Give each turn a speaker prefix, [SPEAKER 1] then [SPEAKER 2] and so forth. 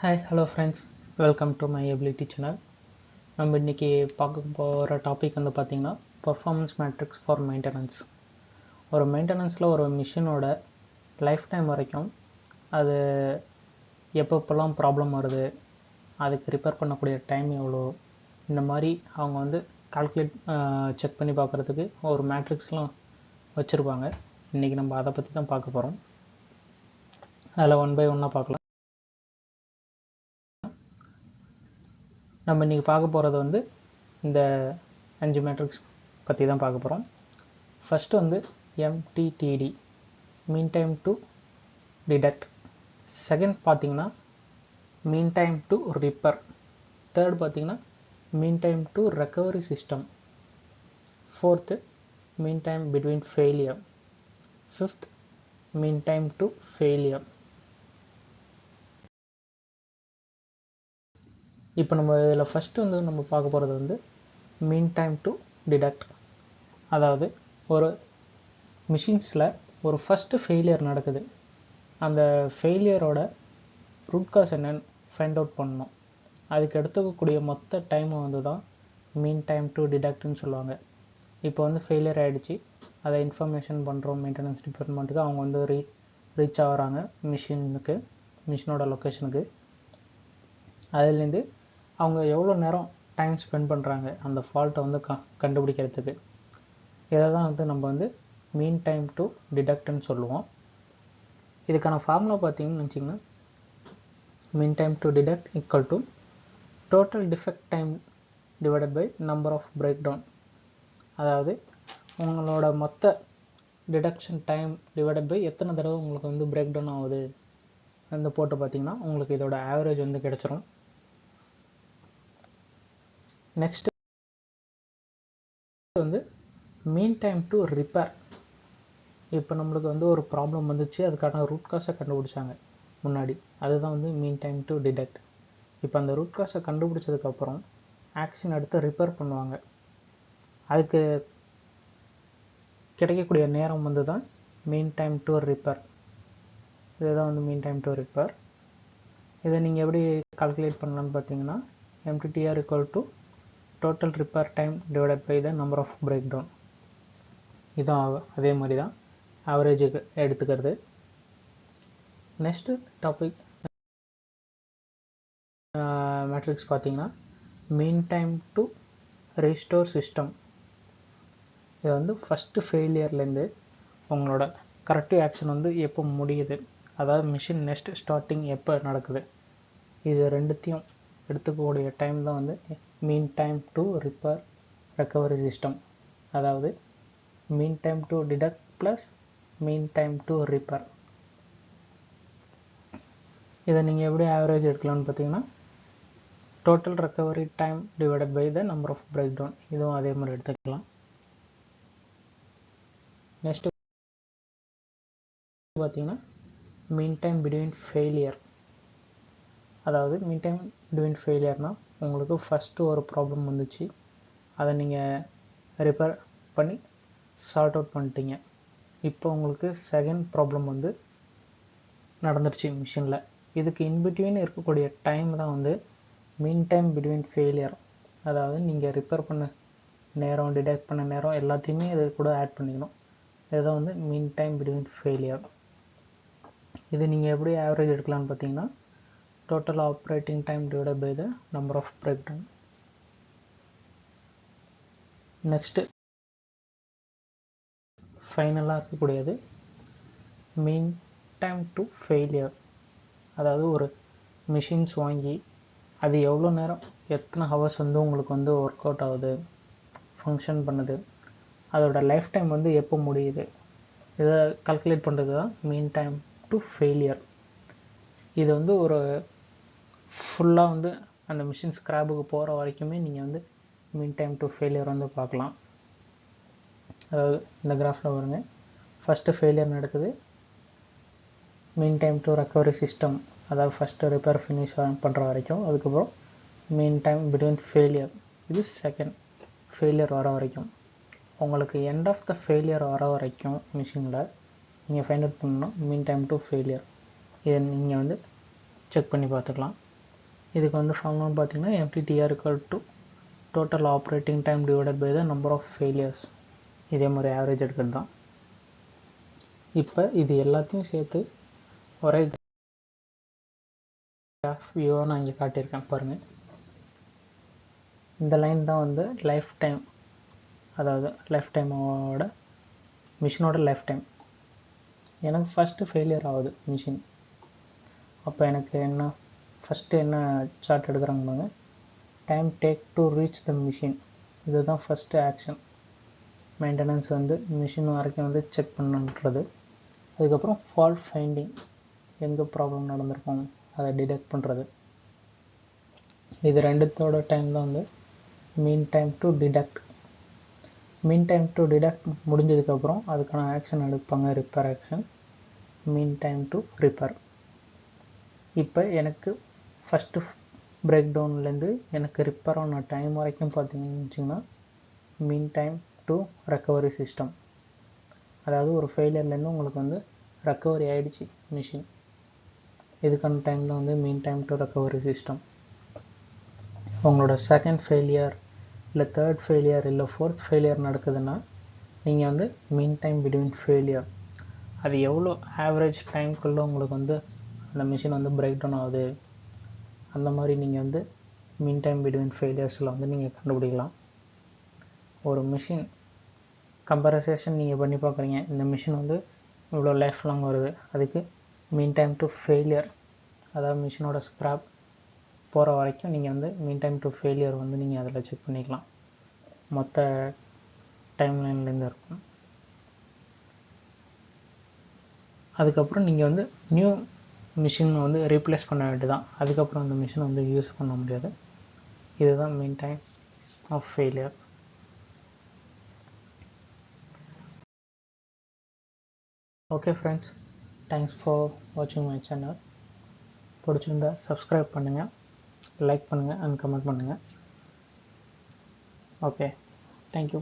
[SPEAKER 1] Hi, hello friends. Welcome to my ability channel. நம்ம இன்னைக்கு பார்க்க போகிற டாபிக் வந்து பார்த்திங்கன்னா பர்ஃபார்மன்ஸ் மேட்ரிக்ஸ் ஃபார் மெயின்டெனன்ஸ். ஒரு மெயின்டெனன்ஸில் ஒரு மிஷினோட லைஃப் டைம் வரைக்கும் அது எப்பப்போல்லாம் ப்ராப்ளம் வருது, அதுக்கு ரிப்பேர் பண்ணக்கூடிய டைம் எவ்வளோ, இந்த மாதிரி அவங்க வந்து கால்குலேட் செக் பண்ணி பார்க்குறதுக்கு ஒரு மேட்ரிக்ஸ்லாம் வச்சுருப்பாங்க. இன்றைக்கி நம்ம அதை பற்றி தான் பார்க்க போகிறோம். அதில் ஒன் பை ஒன்னாக பார்க்கலாம். நம்ம இன்றைக்கி பார்க்க போகிறது வந்து இந்த 5 மேட்ரிக்ஸ் பற்றி தான் பார்க்க போகிறோம். ஃபஸ்ட்டு வந்து MTTD, mean time to detect. Second பார்த்திங்கன்னா mean time to repair. Third பார்த்திங்கன்னா mean time to recovery system. Fourth mean time between failure. Fifth mean time to failure. இப்போ நம்ம இதில் ஃபஸ்ட்டு வந்து நம்ம பார்க்க போகிறது வந்து மீன் டைம் டு டிடெக்ட். அதாவது ஒரு மிஷின்ஸில் ஒரு ஃபஸ்ட்டு ஃபெயிலியர் நடக்குது, அந்த ஃபெயிலியரோட ரூட் காஸ் என்னன்னு ஃபைண்ட் அவுட் பண்ணணும். அதுக்கு எடுத்துக்கக்கூடிய மொத்த டைமை வந்து தான் மீன் டைம் டு டிடெக்ட்னு சொல்லுவாங்க. இப்போ வந்து ஃபெயிலியர் ஆகிடுச்சு, அதை இன்ஃபர்மேஷன் பண்ணுறோம் மெயின்டெனன்ஸ் டிபார்ட்மெண்ட்டுக்கு. அவங்க வந்து ரீச் ஆகிறாங்க மிஷினோட லொக்கேஷனுக்கு. அதுலேருந்து அவங்க எவ்வளோ நேரம் டைம் ஸ்பெண்ட் பண்ணுறாங்க அந்த ஃபால்ட்டை வந்து கண்டுபிடிக்கிறதுக்கு. இதை தான் வந்து நம்ம வந்து மீன் டைம் டு டிடெக்ட்னு சொல்லுவோம். இதுக்கான ஃபார்முலா பார்த்தீங்கன்னு வச்சிங்கன்னா, mean time to detect equal to total defect time divided by number of break down. அதாவது உங்களோட மொத்த டிடெக்ஷன் டைம் டிவைடட் பை எத்தனை தடவை உங்களுக்கு வந்து பிரேக் டவுன் ஆகுது அந்த போட்டு பார்த்தீங்கன்னா உங்களுக்கு இதோட ஆவரேஜ் வந்து கிடச்சிரும். நெக்ஸ்ட் வந்து மீன் டைம் டு ரிப்பேர். இப்போ நம்மளுக்கு வந்து ஒரு ப்ராப்ளம் வந்துச்சு, அதுக்கான ரூட் காஸை கண்டுபிடிச்சாங்க முன்னாடி, அதுதான் வந்து மீன் டைம் டு டிடெக்ட். இப்போ அந்த ரூட் காஸை கண்டுபிடிச்சதுக்கப்புறம் ஆக்ஷன் எடுத்து ரிப்பேர் பண்ணுவாங்க. அதுக்கு கிடைக்கக்கூடிய நேரம் வந்து தான் மீன் டைம் டு ரிப்பேர். இதுதான் வந்து மீன் டைம் டு ரிப்பேர். இதை நீங்கள் எப்படி கால்குலேட் பண்ணலான்னு பார்த்தீங்கன்னா, MTTR equal to total repair time divided by the number of breakdown. இதுதான் அதே மாதிரி தான் ஆவரேஜ் எடுத்துக்கிறது. நெக்ஸ்ட்டு டாபிக் மேட்ரிக்ஸ் பார்த்தீங்கன்னா மீன் டைம் டு ரீஸ்டோர் சிஸ்டம். இது வந்து ஃபஸ்ட்டு ஃபெயிலியர்லேருந்து உங்களோட கரெக்டிவ் ஆக்ஷன் வந்து எப்போ முடியுது, அதாவது மிஷின் நெக்ஸ்ட் ஸ்டார்டிங் எப்போ நடக்குது, இது ரெண்டுத்தையும் எடுத்துக்கக்கூடிய டைம் தான் வந்து mean time to repair recovery system. அதாவது mean time to detect plus mean time to repair. இதை நீங்கள் எப்படி ஆவரேஜ் எடுக்கலாம்னு பார்த்தீங்கன்னா, total recovery time divided by the number of break down. இதுவும் அதே மாதிரி எடுத்துக்கலாம். நெக்ஸ்ட் பார்த்தீங்கன்னா மீன் டைம் பிட்வீன் ஃபெயிலியர். அதாவது மீன் டைம் பிட்வீன் ஃபெயிலியர்னால் உங்களுக்கு ஃபஸ்ட்டு ஒரு ப்ராப்ளம் வந்துச்சு, அதை நீங்கள் ரிப்பேர் பண்ணி சார்ட் அவுட் பண்ணிட்டீங்க. இப்போ உங்களுக்கு செகண்ட் ப்ராப்ளம் வந்து நடந்துருச்சு மிஷினில். இதுக்கு இன்பிட்வீன் இருக்கக்கூடிய டைம் தான் வந்து மீன் டைம் பிட்வீன் ஃபெயிலியர். அதாவது நீங்கள் ரிப்பேர் பண்ண நேரம், டிடெக்ட் பண்ண நேரம் எல்லாத்தையுமே இது கூட ஆட் பண்ணிக்கணும். இதுதான் வந்து மீன் டைம் பிட்வீன் ஃபெயிலியர். இது நீங்கள் எப்படி ஆவரேஜ் எடுக்கலான்னு பார்த்தீங்கன்னா, total operating time divided by the number of breakdown. Next ஃபைனலாக இருக்கக்கூடியது மீன் டைம் டு ஃபெயிலியர். அதாவது ஒரு மிஷின்ஸ் வாங்கி அது எவ்வளோ நேரம், எத்தனை ஹவர்ஸ் வந்து உங்களுக்கு வந்து ஒர்க் அவுட் ஆகுது, ஃபங்க்ஷன் பண்ணுது, அதோட லைஃப் டைம் வந்து எப்போ முடியுது, இதை கால்குலேட் பண்ணுறது தான் மீன் டைம் டு ஃபெயிலியர். இது வந்து ஒரு ஃபுல்லாக வந்து அந்த மிஷின் ஸ்க்ராப்புக்கு போகிற வரைக்குமே நீங்கள் வந்து மீன் டைம் டு ஃபெயிலியர் வந்து பார்க்கலாம். அதாவது இந்த கிராஃபில் வருங்க, ஃபஸ்ட்டு ஃபெயிலியர் நடக்குது, மீன் டைம் டு ரெக்கவரி சிஸ்டம், அதாவது ஃபஸ்ட்டு ரிப்பேர் ஃபினிஷ் பண்ணுற வரைக்கும், அதுக்கப்புறம் மீன் டைம் பிட்வீன் ஃபெயிலியர், இது செகண்ட் ஃபெயிலியர் வர வரைக்கும். உங்களுக்கு எண்ட் ஆஃப் த ஃபெயிலியர் வர வரைக்கும் மிஷினில் நீங்கள் ஃபைண்ட் அவுட் பண்ணணும் மீன் டைம் டு ஃபெயிலியர். இதை நீங்கள் வந்து செக் பண்ணி பார்த்துக்கலாம். இதுக்கு வந்து ஃபார்முலா பார்த்தீங்கன்னா MTTR equal to total operating time divided by the number of failures. இதே மாதிரி ஆவரேஜ் எடுக்கிறது தான். இப்போ இது எல்லாத்தையும் சேர்த்து ஒரே கிராஃப் வியூவாக நான் இங்கே காட்டியிருக்கேன் பாருங்கள். இந்த லைன் தான் வந்து லைஃப் டைம், அதாவது லைஃப் டைமோட மிஷினோட லைஃப் டைம். எனக்கு ஃபஸ்ட்டு ஃபெயிலியர் ஆகுது மிஷின். அப்போ எனக்கு என்ன ஃபஸ்ட்டு என்ன சார்ட் எடுக்கிறாங்க பாருங்க, time take to reach the machine. இதுதான் ஃபஸ்ட்டு ஆக்ஷன். மெயின்டெனன்ஸ் வந்து மிஷின் வரைக்கும் வந்து செக் பண்ணுன்றது. அதுக்கப்புறம் ஃபால்ட் ஃபைண்டிங், எங்கே ப்ராப்ளம் நடந்திருக்கும் அதை டிடெக்ட் பண்ணுறது. இது ரெண்டுத்தோட டைம் தான் வந்து mean time to detect. Mean time to detect முடிஞ்சதுக்கப்புறம் அதுக்கான ஆக்ஷன் எடுப்பாங்க, repair action. Mean time to repair. இப்போ எனக்கு ஃபஸ்ட்டு பிரேக் டவுன்லேருந்து எனக்கு ரிப்பேர் ஆன டைம் வரைக்கும் பார்த்தீங்கன்னு வச்சிங்கன்னா mean time to recovery system. அதாவது ஒரு ஃபெயிலியர்லேருந்து உங்களுக்கு வந்து ரெக்கவரி ஆகிடுச்சு மிஷின், இதுக்கான டைம் தான் வந்து mean time to recovery system. உங்களோட செகண்ட் ஃபெயிலியர் இல்லை தேர்ட் ஃபெயிலியர் இல்லை ஃபோர்த் ஃபெயிலியர் நடக்குதுன்னா நீங்கள் வந்து மீன் டைம் பிட்வீன் ஃபெயிலியர், அது எவ்வளோ ஆவரேஜ் டைம்குள்ளே உங்களுக்கு வந்து அந்த மிஷின் வந்து பிரேக் டவுன் ஆகுது, அந்த மாதிரி நீங்கள் வந்து மீன் டைம் பிட்வீன் ஃபெயிலியர்ஸில் வந்து நீங்கள் கண்டுபிடிக்கலாம். ஒரு மிஷின் கம்பேரிசேஷன் நீங்கள் பண்ணி பார்க்குறீங்க, இந்த மிஷின் வந்து இவ்வளோ லைஃப் லாங் வருது, அதுக்கு மீன் டைம் டு ஃபெயிலியர், அதாவது மிஷினோட ஸ்க்ராப் போகிற வரைக்கும் நீங்கள் வந்து மீன் டைம் டு ஃபெயிலியர் வந்து நீங்கள் அதில் செக் பண்ணிக்கலாம். மொத்த டைம்லைன்லேருந்து இருக்கும். அதுக்கப்புறம் நீங்கள் வந்து நியூ மிஷின் வந்து ரீப்ளேஸ் பண்ண வேண்டியதான். அதுக்கப்புறம் அந்த மிஷின் வந்து யூஸ் பண்ண முடியாது. இதுதான் mean time of failure. Okay friends, thanks for வாட்சிங் மை சேனல். பிடிச்சிருந்தா சப்ஸ்கிரைப் பண்ணுங்கள், லைக் பண்ணுங்கள் அண்ட் கமெண்ட் பண்ணுங்கள். Okay, thank you.